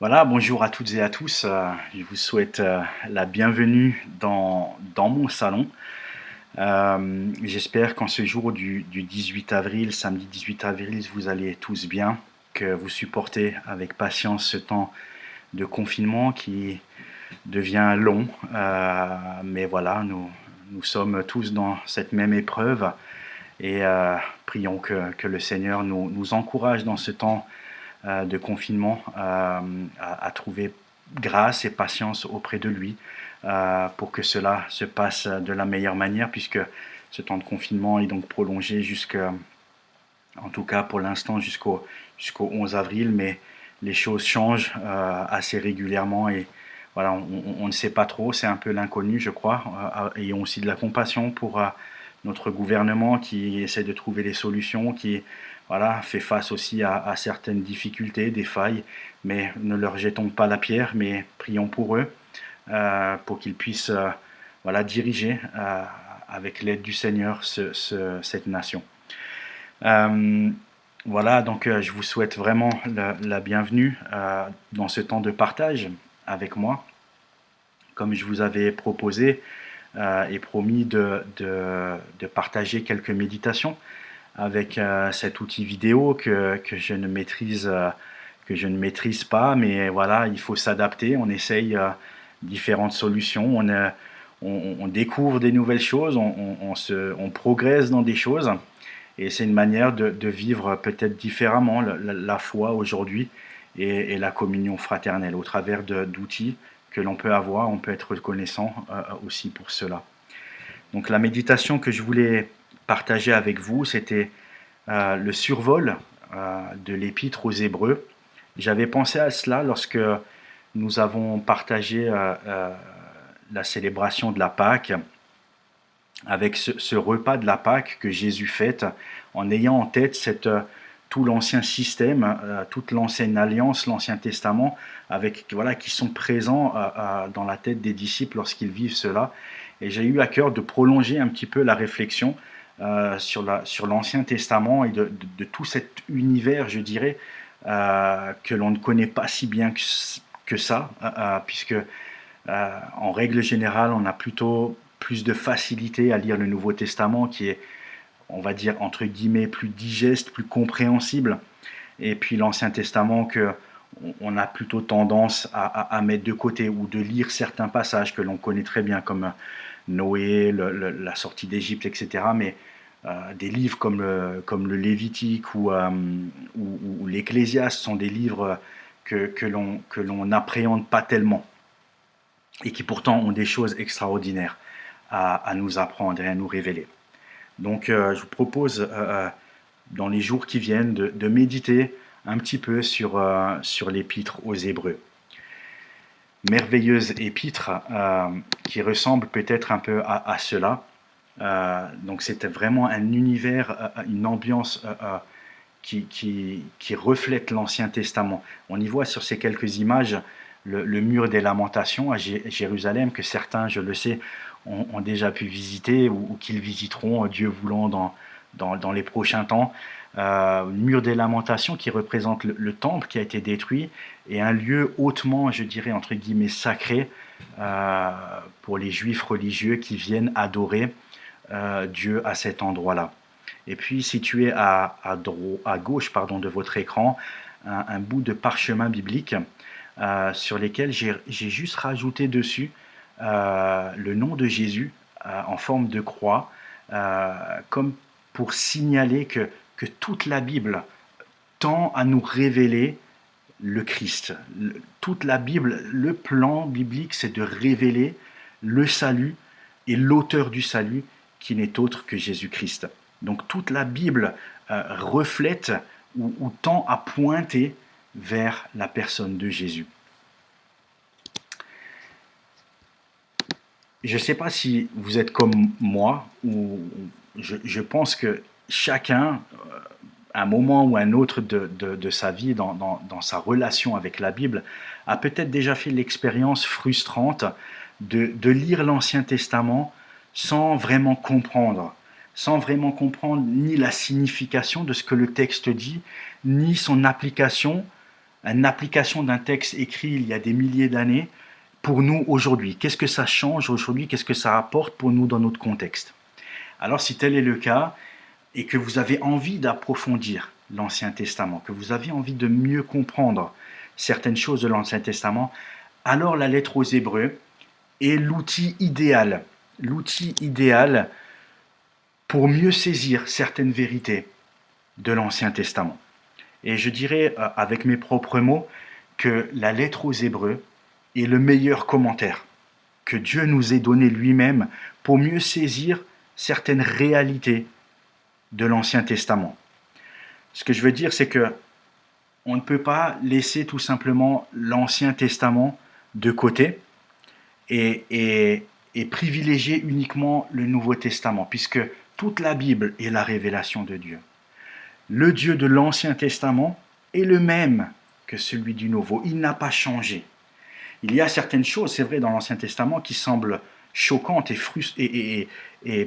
Voilà, bonjour à toutes et à tous. Je vous souhaite la bienvenue dans mon salon. J'espère qu'en ce jour du 18 avril, samedi 18 avril, vous allez tous bien, que vous supportez avec patience ce temps de confinement qui devient long. Mais voilà, nous sommes tous dans cette même épreuve et prions que le Seigneur nous encourage dans ce temps de confinement à trouver grâce et patience auprès de lui pour que cela se passe de la meilleure manière, puisque ce temps de confinement est donc prolongé jusqu'à, en tout cas pour l'instant, jusqu'au 11 avril, mais les choses changent assez régulièrement et voilà, on ne sait pas trop, c'est un peu l'inconnu, je crois. Ayons aussi de la compassion pour notre gouvernement qui essaie de trouver des solutions, qui voilà, fait face aussi à certaines difficultés, des failles, mais ne leur jetons pas la pierre, mais prions pour eux, pour qu'ils puissent voilà, diriger avec l'aide du Seigneur cette nation. Euh, voilà, donc je vous souhaite vraiment la bienvenue dans ce temps de partage avec moi. Comme je vous avais proposé et promis de partager quelques méditations avec cet outil vidéo que je ne maîtrise pas, mais voilà, il faut s'adapter. On essaye différentes solutions, on découvre des nouvelles choses, on progresse dans des choses, et c'est une manière de vivre peut-être différemment la foi aujourd'hui et la communion fraternelle au travers d'outils que l'on peut avoir. On peut être reconnaissant aussi pour cela. Donc la méditation que je voulais partager avec vous, c'était le survol de l'épître aux Hébreux. J'avais pensé à cela lorsque nous avons partagé la célébration de la Pâque avec ce repas de la Pâque que Jésus fête en ayant en tête tout l'ancien système, toute l'ancienne alliance, l'Ancien Testament, avec, voilà, qui sont présents dans la tête des disciples lorsqu'ils vivent cela. Et j'ai eu à cœur de prolonger un petit peu la réflexion sur l'Ancien Testament et de tout cet univers, je dirais, que l'on ne connaît pas si bien que ça, puisque en règle générale, on a plutôt plus de facilité à lire le Nouveau Testament, qui est, on va dire, entre guillemets, plus digeste, plus compréhensible. Et puis l'Ancien Testament que on a plutôt tendance à mettre de côté ou de lire certains passages que l'on connaît très bien, comme Noé, la sortie d'Égypte, etc. Mais des livres comme le Lévitique ou l'Ecclésiaste sont des livres que l'on n'appréhende pas tellement et qui pourtant ont des choses extraordinaires à nous apprendre et à nous révéler. Donc je vous propose dans les jours qui viennent de méditer un petit peu sur l'épître aux Hébreux. Merveilleuse épître qui ressemble peut-être un peu à cela. Donc c'était vraiment un univers, une ambiance qui reflète l'Ancien Testament. On y voit sur ces quelques images le mur des lamentations à Jérusalem, que certains, je le sais, ont déjà pu visiter ou qu'ils visiteront, Dieu voulant, dans les prochains temps. Le mur des lamentations qui représente le temple qui a été détruit et un lieu hautement, je dirais, entre guillemets, sacré pour les juifs religieux qui viennent adorer Dieu à cet endroit-là. Et puis situé à gauche de votre écran, un bout de parchemin biblique sur lesquels j'ai juste rajouté dessus le nom de Jésus en forme de croix, comme pour signaler que toute la Bible tend à nous révéler le Christ. Toute la Bible, le plan biblique, c'est de révéler le salut et l'auteur du salut qui n'est autre que Jésus-Christ. Donc toute la Bible reflète ou tend à pointer vers la personne de Jésus. Je ne sais pas si vous êtes comme moi, ou je pense que chacun, à un moment ou un autre de sa vie, dans sa relation avec la Bible, a peut-être déjà fait l'expérience frustrante de lire l'Ancien Testament sans vraiment comprendre ni la signification de ce que le texte dit, ni son application une application d'un texte écrit il y a des milliers d'années pour nous aujourd'hui? Qu'est-ce que ça change aujourd'hui? Qu'est-ce que ça apporte pour nous dans notre contexte? Alors si tel est le cas, et que vous avez envie d'approfondir l'Ancien Testament, que vous avez envie de mieux comprendre certaines choses de l'Ancien Testament, alors la lettre aux Hébreux est l'outil idéal pour mieux saisir certaines vérités de l'Ancien Testament. Et je dirais avec mes propres mots que la lettre aux Hébreux est le meilleur commentaire que Dieu nous ait donné lui-même pour mieux saisir certaines réalités de l'Ancien Testament. Ce que je veux dire, c'est que on ne peut pas laisser tout simplement l'Ancien Testament de côté et privilégier uniquement le Nouveau Testament, puisque toute la Bible est la révélation de Dieu. Le Dieu de l'Ancien Testament est le même que celui du Nouveau. Il n'a pas changé. Il y a certaines choses, c'est vrai, dans l'Ancien Testament qui semblent choquantes et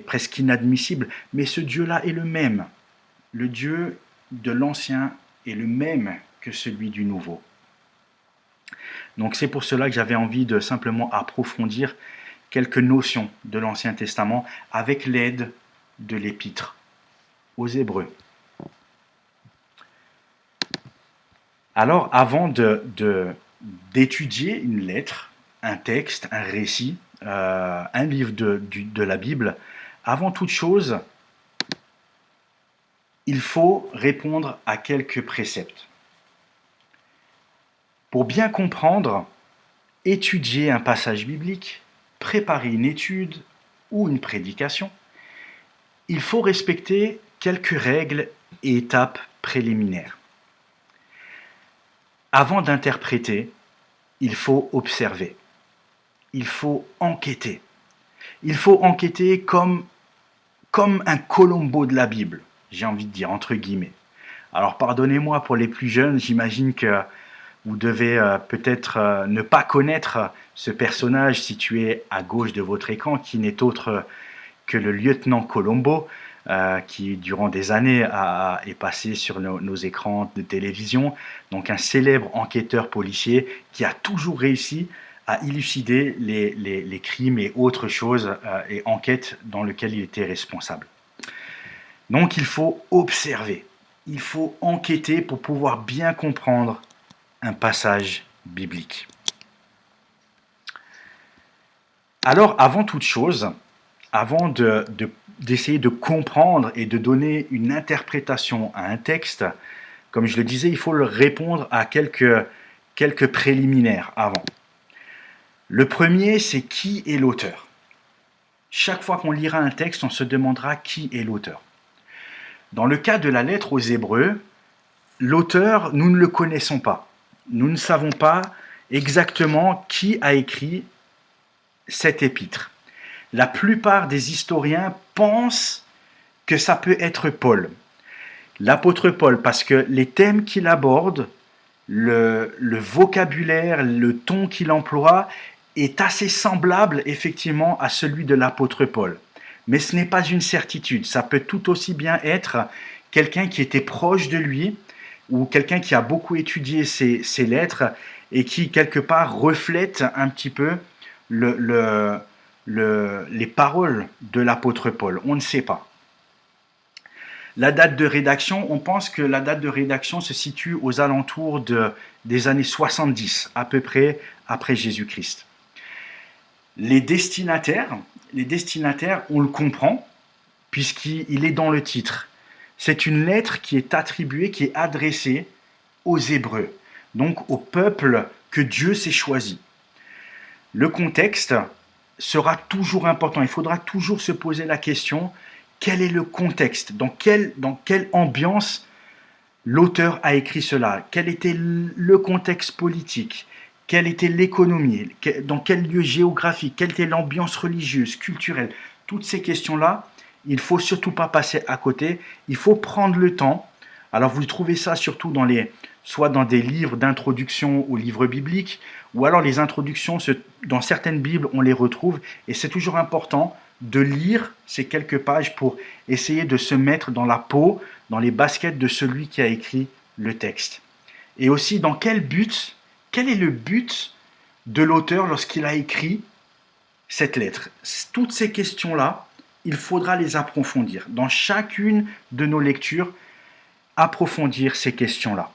presque inadmissibles, mais ce Dieu-là est le même. Le Dieu de l'Ancien est le même que celui du Nouveau. Donc c'est pour cela que j'avais envie de simplement approfondir quelques notions de l'Ancien Testament avec l'aide de l'Épître aux Hébreux. Alors, avant d'étudier une lettre, un texte, un récit, un livre de la Bible, avant toute chose, il faut répondre à quelques préceptes. Pour bien comprendre, étudier un passage biblique, préparer une étude ou une prédication, il faut respecter quelques règles et étapes préliminaires. Avant d'interpréter, il faut observer. Il faut enquêter. Il faut enquêter comme un Colombo de la Bible, j'ai envie de dire, entre guillemets. Alors pardonnez-moi pour les plus jeunes, j'imagine que vous devez peut-être ne pas connaître ce personnage situé à gauche de votre écran, qui n'est autre que le lieutenant Colombo, qui durant des années est passé sur nos écrans de télévision, donc un célèbre enquêteur policier qui a toujours réussi à élucider les crimes et autres choses et enquêtes dans lesquelles il était responsable. Donc il faut observer, il faut enquêter pour pouvoir bien comprendre un passage biblique. Alors avant toute chose, avant d'essayer de comprendre et de donner une interprétation à un texte, comme je le disais, il faut répondre à quelques préliminaires avant. Le premier, c'est qui est l'auteur. Chaque fois qu'on lira un texte, on se demandera qui est l'auteur. Dans le cas de la lettre aux Hébreux, l'auteur, nous ne le connaissons pas. Nous ne savons pas exactement qui a écrit cet épître. La plupart des historiens pensent que ça peut être Paul, l'apôtre Paul, parce que les thèmes qu'il aborde, le vocabulaire, le ton qu'il emploie est assez semblable effectivement à celui de l'apôtre Paul. Mais ce n'est pas une certitude, ça peut tout aussi bien être quelqu'un qui était proche de lui ou quelqu'un qui a beaucoup étudié ses lettres et qui quelque part reflète un petit peu les paroles de l'apôtre Paul. On ne sait pas. La date de rédaction, on pense que la date de rédaction se situe aux alentours des années 70, à peu près après Jésus-Christ. Les destinataires, on le comprend, puisqu'il est dans le titre. C'est une lettre qui est attribuée, qui est adressée aux Hébreux, donc au peuple que Dieu s'est choisi. Le contexte sera toujours important. Il faudra toujours se poser la question, quel est le contexte? Dans quelle ambiance l'auteur a écrit cela? Quel était le contexte politique? Quelle était l'économie? Dans quel lieu géographique? Quelle était l'ambiance religieuse, culturelle? Toutes ces questions-là, il ne faut surtout pas passer à côté. Il faut prendre le temps. Alors vous trouvez ça surtout soit dans des livres d'introduction aux livres bibliques, ou alors les introductions, dans certaines Bibles, on les retrouve. Et c'est toujours important de lire ces quelques pages pour essayer de se mettre dans la peau, dans les baskets de celui qui a écrit le texte. Et aussi dans quel but, quel est le but de l'auteur lorsqu'il a écrit cette lettre. Toutes ces questions-là, il faudra les approfondir. Dans chacune de nos lectures, approfondir ces questions-là.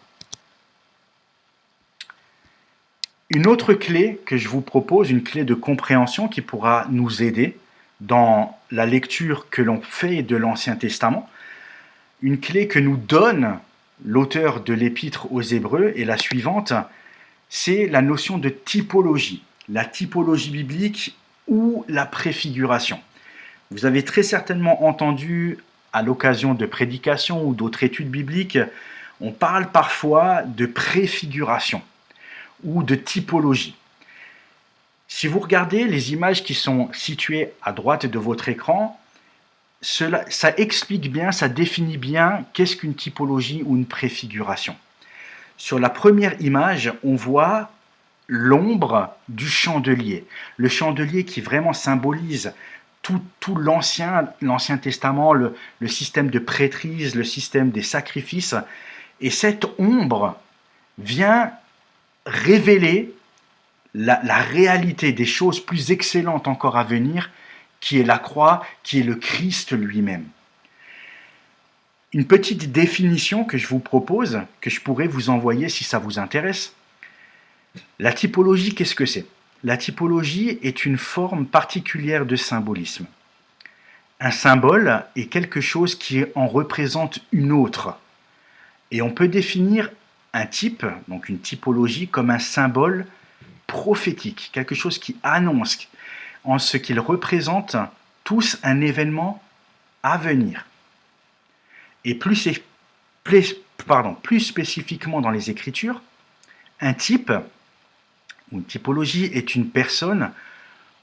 Une autre clé que je vous propose, une clé de compréhension qui pourra nous aider dans la lecture que l'on fait de l'Ancien Testament, une clé que nous donne l'auteur de l'Épître aux Hébreux est la suivante, c'est la notion de typologie, la typologie biblique ou la préfiguration. Vous avez très certainement entendu à l'occasion de prédications ou d'autres études bibliques, on parle parfois de préfiguration ou de typologie. Si vous regardez les images qui sont situées à droite de votre écran, ça explique bien, ça définit bien qu'est-ce qu'une typologie ou une préfiguration. Sur la première image, on voit l'ombre du chandelier. Le chandelier qui vraiment symbolise tout l'Ancien Testament, le système de prêtrise, le système des sacrifices. Et cette ombre vient révéler la réalité des choses plus excellentes encore à venir, qui est la croix, qui est le Christ lui-même. Une petite définition que je vous propose, que je pourrais vous envoyer si ça vous intéresse. La typologie, qu'est-ce que c'est ? La typologie est une forme particulière de symbolisme. Un symbole est quelque chose qui en représente une autre. Et on peut définir un type, donc une typologie, comme un symbole prophétique, quelque chose qui annonce en ce qu'il représente tous un événement à venir. Et plus spécifiquement dans les Écritures, un type, ou une typologie, est une personne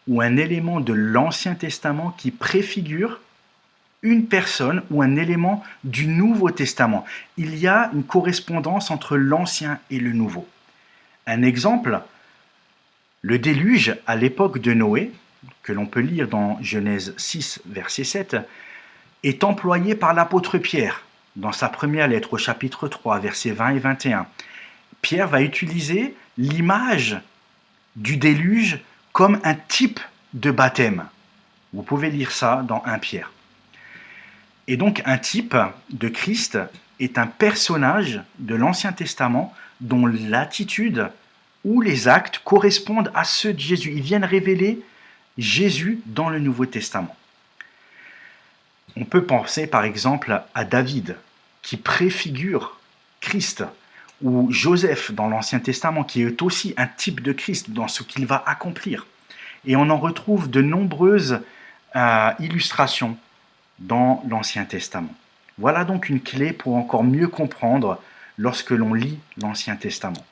ou un élément de l'Ancien Testament qui préfigure une personne ou un élément du Nouveau Testament. Il y a une correspondance entre l'Ancien et le Nouveau. Un exemple, le déluge à l'époque de Noé, que l'on peut lire dans Genèse 6, verset 7, est employé par l'apôtre Pierre dans sa première lettre au chapitre 3, versets 20 et 21. Pierre va utiliser l'image du déluge comme un type de baptême. Vous pouvez lire ça dans 1 Pierre. Et donc un type de Christ est un personnage de l'Ancien Testament dont l'attitude ou les actes correspondent à ceux de Jésus. Ils viennent révéler Jésus dans le Nouveau Testament. On peut penser par exemple à David, qui préfigure Christ, ou Joseph dans l'Ancien Testament, qui est aussi un type de Christ dans ce qu'il va accomplir. Et on en retrouve de nombreuses illustrations dans l'Ancien Testament. Voilà donc une clé pour encore mieux comprendre lorsque l'on lit l'Ancien Testament.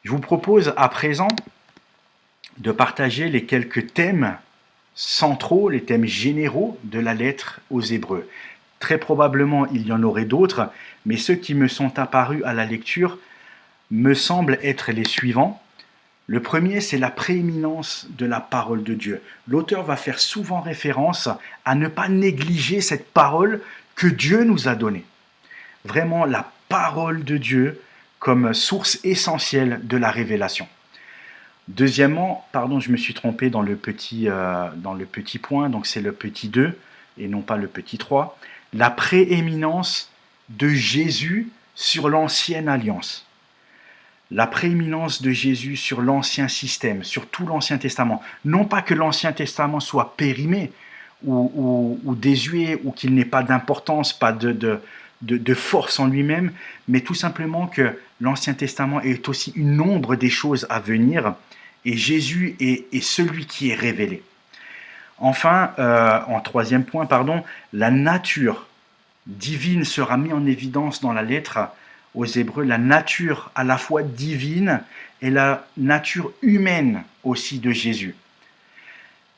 Je vous propose à présent de partager les quelques thèmes centraux, les thèmes généraux de la lettre aux Hébreux. Très probablement, il y en aurait d'autres, mais ceux qui me sont apparus à la lecture me semblent être les suivants. Le premier, c'est la prééminence de la parole de Dieu. L'auteur va faire souvent référence à ne pas négliger cette parole que Dieu nous a donnée. Vraiment, la parole de Dieu comme source essentielle de la révélation. Deuxièmement, je me suis trompé dans le petit point, donc c'est le petit 2 et non pas le petit 3. La prééminence de Jésus sur l'ancienne alliance. La prééminence de Jésus sur l'ancien système, sur tout l'Ancien Testament. Non pas que l'Ancien Testament soit périmé ou désuet ou qu'il n'ait pas d'importance, pas de force en lui-même, mais tout simplement que l'Ancien Testament est aussi une ombre des choses à venir et Jésus est celui qui est révélé. Enfin, en troisième point, la nature divine sera mise en évidence dans la lettre aux Hébreux, la nature à la fois divine et la nature humaine aussi de Jésus.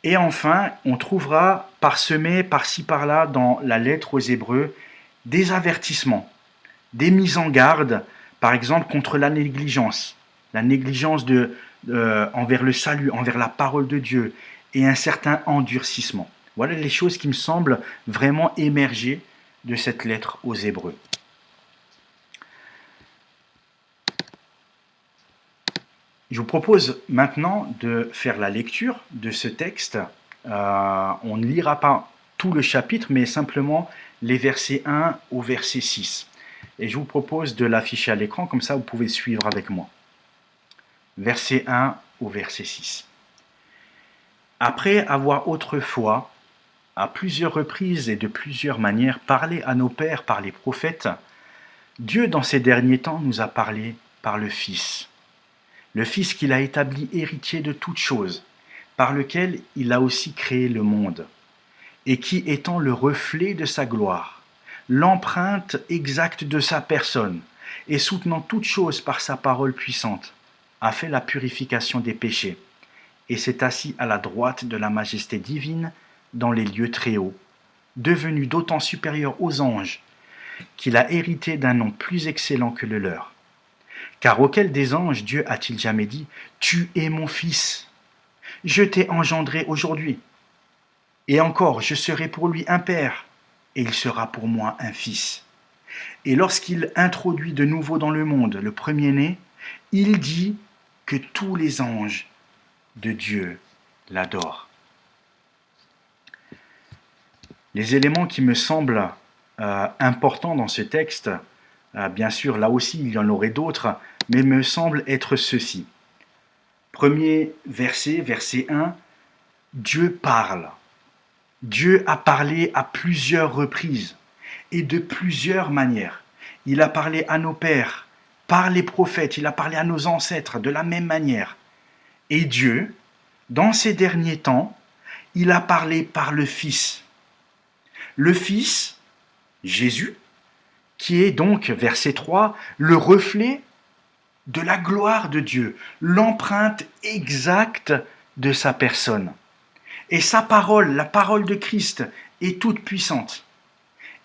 Et enfin, on trouvera parsemé par-ci par-là dans la lettre aux Hébreux des avertissements, des mises en garde, par exemple contre la négligence envers le salut, envers la parole de Dieu, et un certain endurcissement. Voilà les choses qui me semblent vraiment émerger de cette lettre aux Hébreux. Je vous propose maintenant de faire la lecture de ce texte. On ne lira pas tout le chapitre, mais simplement les versets 1 au verset 6. Et je vous propose de l'afficher à l'écran, comme ça vous pouvez suivre avec moi. Verset 1 au verset 6. Après avoir autrefois, à plusieurs reprises et de plusieurs manières, parlé à nos pères par les prophètes, Dieu dans ces derniers temps nous a parlé par le Fils qu'il a établi héritier de toutes choses, par lequel il a aussi créé le monde, et qui, étant le reflet de sa gloire, l'empreinte exacte de sa personne, et soutenant toutes choses par sa parole puissante, a fait la purification des péchés, et s'est assis à la droite de la majesté divine dans les lieux très hauts, devenu d'autant supérieur aux anges, qu'il a hérité d'un nom plus excellent que le leur. Car auquel des anges Dieu a-t-il jamais dit « Tu es mon fils, je t'ai engendré aujourd'hui. Et encore, je serai pour lui un père, et il sera pour moi un fils. » Et lorsqu'il introduit de nouveau dans le monde le premier-né, il dit que tous les anges de Dieu l'adorent. Les éléments qui me semblent importants dans ce texte, bien sûr, là aussi, il y en aurait d'autres, mais me semble être ceci. Premier verset, verset 1, Dieu parle. Dieu a parlé à plusieurs reprises et de plusieurs manières. Il a parlé à nos pères, par les prophètes, il a parlé à nos ancêtres de la même manière. Et Dieu, dans ces derniers temps, il a parlé par le Fils. Le Fils, Jésus, qui est donc, verset 3, le reflet de la gloire de Dieu, l'empreinte exacte de sa personne. Et sa parole, la parole de Christ, est toute puissante.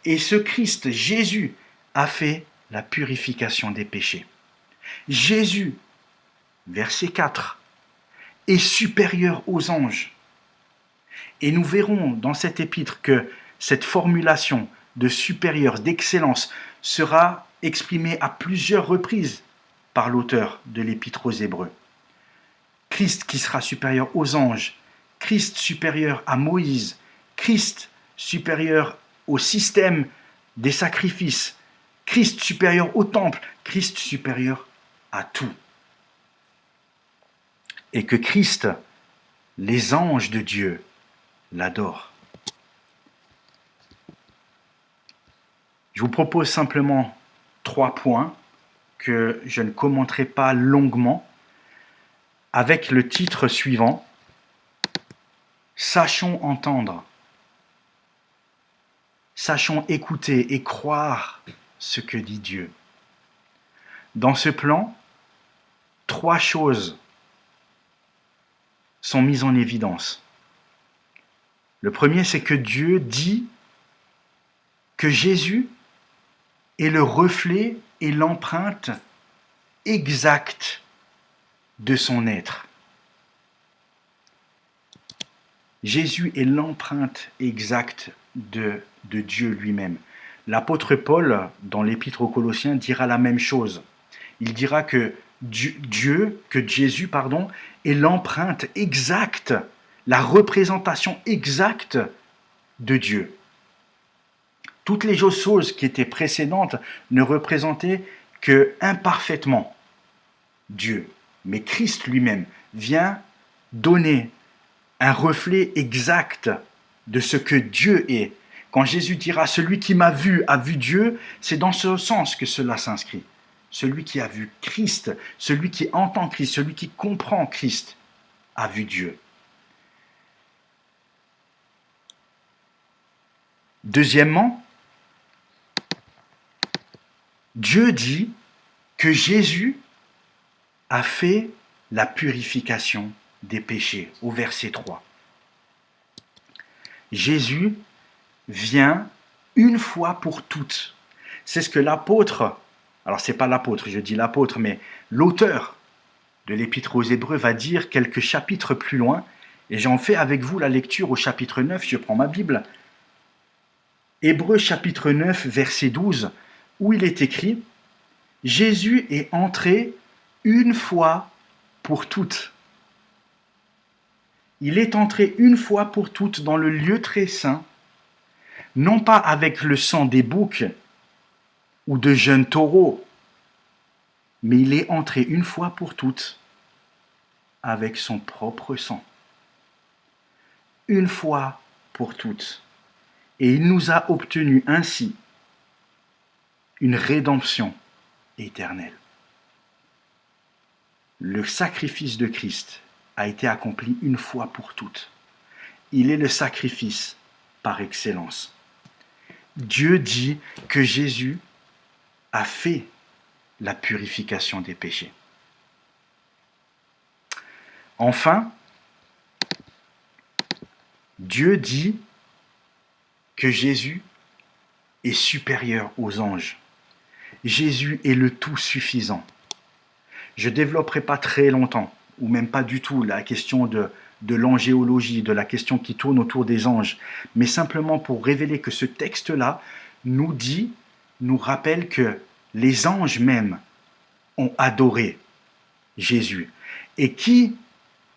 Et ce Christ, Jésus, a fait la purification des péchés. Jésus, verset 4, est supérieur aux anges. Et nous verrons dans cet épître que cette formulation de supérieur, d'excellence, sera exprimée à plusieurs reprises par l'auteur de l'Épître aux Hébreux. Christ qui sera supérieur aux anges, Christ supérieur à Moïse, Christ supérieur au système des sacrifices, Christ supérieur au temple, Christ supérieur à tout. Et que Christ, les anges de Dieu, l'adorent. Je vous propose simplement 3 points que je ne commenterai pas longuement, avec le titre suivant, Sachons entendre, sachons écouter et croire ce que dit Dieu. Dans ce plan, 3 choses sont mises en évidence. Le premier, c'est que Dieu dit que Jésus est le reflet et l'empreinte exacte de son être. Jésus est l'empreinte exacte de Dieu lui-même. L'apôtre Paul, dans l'Épître aux Colossiens, dira la même chose. Il dira que Jésus, est l'empreinte exacte, la représentation exacte de Dieu. Toutes les choses qui étaient précédentes ne représentaient que imparfaitement Dieu. Mais Christ lui-même vient donner un reflet exact de ce que Dieu est. Quand Jésus dira « Celui qui m'a vu a vu Dieu », c'est dans ce sens que cela s'inscrit. Celui qui a vu Christ, celui qui entend Christ, celui qui comprend Christ, a vu Dieu. Deuxièmement, Dieu dit que Jésus a fait la purification des péchés, au verset 3. Jésus vient une fois pour toutes. C'est ce que l'apôtre, alors c'est pas l'apôtre, je dis l'apôtre, mais l'auteur de l'Épître aux Hébreux va dire quelques chapitres plus loin, et j'en fais avec vous la lecture au chapitre 9, je prends ma Bible. Hébreux chapitre 9, verset 12, où il est écrit « Jésus est entré une fois pour toutes. Il est entré une fois pour toutes dans le lieu très saint, non pas avec le sang des boucs ou de jeunes taureaux, mais il est entré une fois pour toutes avec son propre sang. Une fois pour toutes. Et il nous a obtenu ainsi une rédemption éternelle. Le sacrifice de Christ a été accompli une fois pour toutes. Il est le sacrifice par excellence. Dieu dit que Jésus a fait la purification des péchés. Enfin, Dieu dit que Jésus est supérieur aux anges. Jésus est le tout suffisant. Je ne développerai pas très longtemps, ou même pas du tout, la question de l'angéologie, de la question qui tourne autour des anges, mais simplement pour révéler que ce texte-là nous rappelle que les anges même ont adoré Jésus. Et qui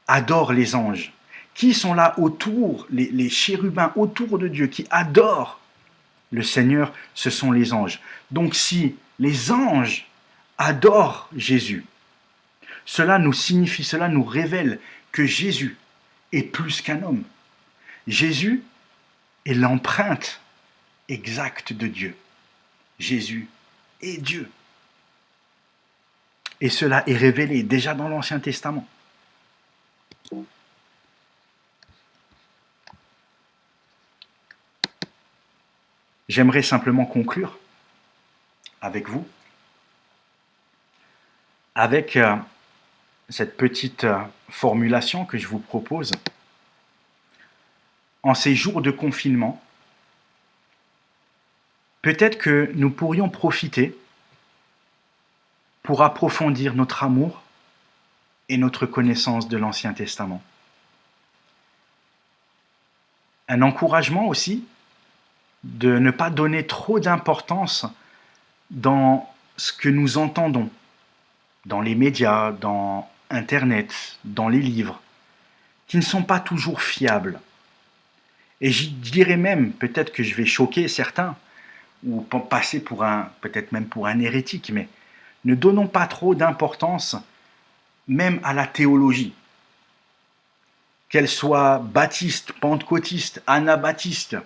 adore les anges? Qui sont là autour, les chérubins autour de Dieu, qui adorent le Seigneur? Ce sont les anges. Donc si les anges adorent Jésus, cela nous révèle que Jésus est plus qu'un homme. Jésus est l'empreinte exacte de Dieu. Jésus est Dieu. Et cela est révélé déjà dans l'Ancien Testament. J'aimerais simplement conclure avec vous, avec cette petite formulation que je vous propose. En ces jours de confinement, peut-être que nous pourrions profiter pour approfondir notre amour et notre connaissance de l'Ancien Testament. Un encouragement aussi de ne pas donner trop d'importance dans ce que nous entendons, dans les médias, dans Internet, dans les livres, qui ne sont pas toujours fiables. Et je dirais même, peut-être que je vais choquer certains, ou passer peut-être même pour un hérétique, mais ne donnons pas trop d'importance même à la théologie. Qu'elle soit baptiste, pentecôtiste, anabaptiste,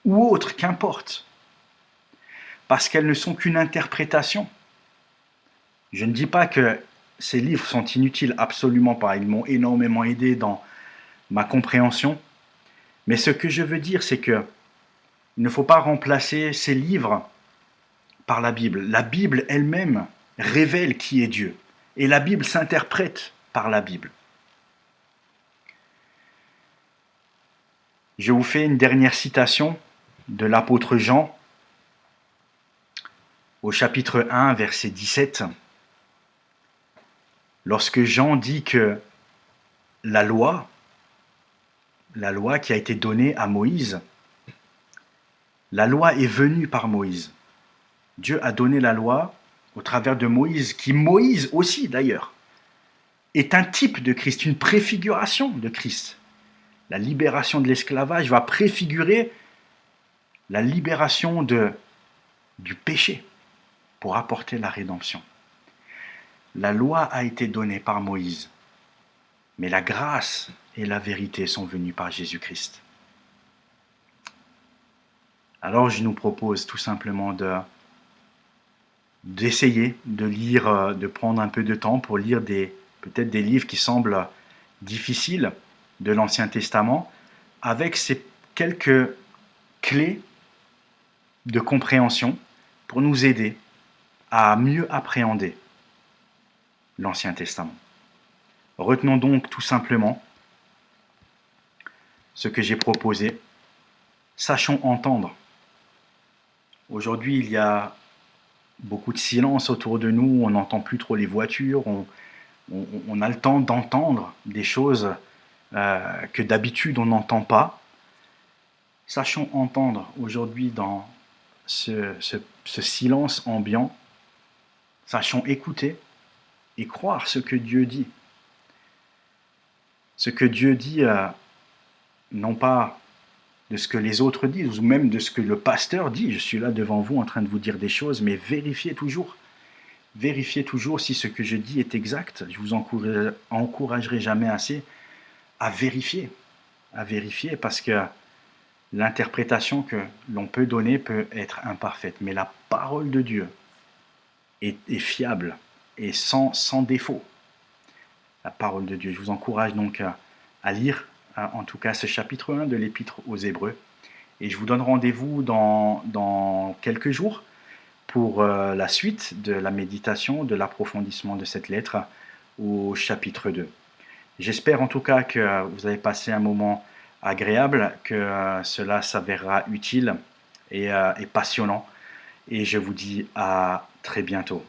ou autre, qu'importe. Parce qu'elles ne sont qu'une interprétation. Je ne dis pas que ces livres sont inutiles, absolument pas. Ils m'ont énormément aidé dans ma compréhension. Mais ce que je veux dire, c'est que il ne faut pas remplacer ces livres par la Bible. La Bible elle-même révèle qui est Dieu. Et la Bible s'interprète par la Bible. Je vous fais une dernière citation de l'apôtre Jean au chapitre 1, verset 17. Lorsque Jean dit que la loi qui a été donnée à Moïse, la loi est venue par Moïse. Dieu a donné la loi au travers de Moïse, qui Moïse aussi d'ailleurs, est un type de Christ, une préfiguration de Christ. La libération de l'esclavage va préfigurer la libération du péché pour apporter la rédemption. La loi a été donnée par Moïse, mais la grâce et la vérité sont venues par Jésus-Christ. Alors je nous propose tout simplement d'essayer de lire, de prendre un peu de temps pour lire peut-être des livres qui semblent difficiles de l'Ancien Testament, avec ces quelques clés de compréhension pour nous aider à mieux appréhender l'Ancien Testament. Retenons donc tout simplement ce que j'ai proposé. Sachons entendre. Aujourd'hui, il y a beaucoup de silence autour de nous, on n'entend plus trop les voitures, on a le temps d'entendre des choses que d'habitude on n'entend pas. Sachons entendre aujourd'hui dans ce silence ambiant, sachons écouter et croire ce que Dieu dit ce que Dieu dit, non pas de ce que les autres disent, ou même de ce que le pasteur dit. Je suis là devant vous en train de vous dire des choses, mais vérifiez toujours si ce que je dis est exact. Je vous encouragerai jamais assez à vérifier, parce que l'interprétation que l'on peut donner peut être imparfaite, mais la parole de Dieu est fiable et sans défaut. La parole de Dieu. Je vous encourage donc à lire en tout cas ce chapitre 1 de l'Épître aux Hébreux. Et je vous donne rendez-vous dans quelques jours pour la suite de la méditation, de l'approfondissement de cette lettre au chapitre 2. J'espère en tout cas que vous avez passé un moment agréable, que cela s'avérera utile et passionnant. Et je vous dis à très bientôt.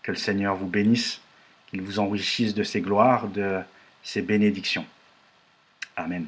Que le Seigneur vous bénisse, qu'il vous enrichisse de ses gloires, de ses bénédictions. Amen.